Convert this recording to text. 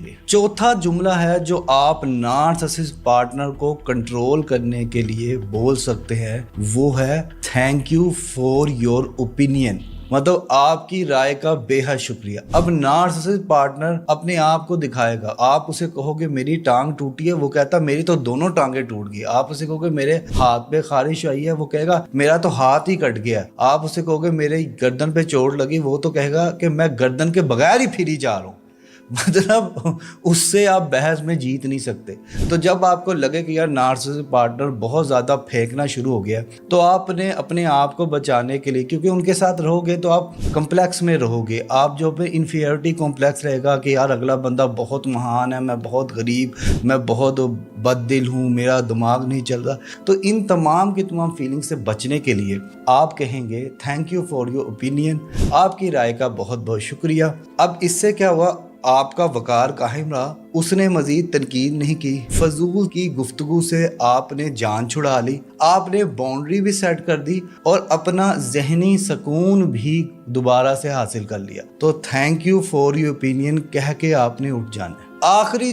लिए। चौथा जुमला है जो आप नार्सिसिस्ट पार्टनर को कंट्रोल करने के लिए बोल सकते हैं, वो है thank you for your opinion, मतलब आपकी राय का बेहद शुक्रिया। अब नार्सिसिस्ट पार्टनर अपने आप को दिखाएगा, आप उसे कहोगे मेरी टांग टूटी है, वो कहता मेरी तो दोनों टांगें टूट गई। आप उसे कहोगे मेरे हाथ पे खारिश आई है, वो कहेगा मेरा तो हाथ ही कट गया। आप उसे कहोगे मेरे गर्दन पे चोट लगी, वो तो कहेगा कि मैं गर्दन के बगैर ही फिरी जा रहा हूँ। मतलब उससे आप बहस में जीत नहीं सकते। तो जब आपको लगे कि यार नार्सिसिस्ट पार्टनर बहुत ज़्यादा फेंकना शुरू हो गया, तो आपने अपने आप को बचाने के लिए, क्योंकि उनके साथ रहोगे तो आप कम्प्लेक्स में रहोगे, आप जो पे इन्फीरियरिटी कॉम्प्लेक्स रहेगा कि यार अगला बंदा बहुत महान है, मैं बहुत गरीब, मैं बहुत बददिल हूँ, मेरा दिमाग नहीं चल रहा। तो इन तमाम की तमाम फीलिंग से बचने के लिए आप कहेंगे thank you for your opinion, आपकी राय का बहुत बहुत शुक्रिया। अब इससे क्या हुआ, आपका वकार कायम रहा, उसने मजीद तनकीद नहीं की, फजूल की गुफ्तगू से आपने जान छुड़ा ली, आपने बाउंड्री भी सेट कर दी और अपना जहनी सुकून भी दोबारा से हासिल कर लिया। तो thank you for your opinion कह के आपने उठ जाना है। आखिरी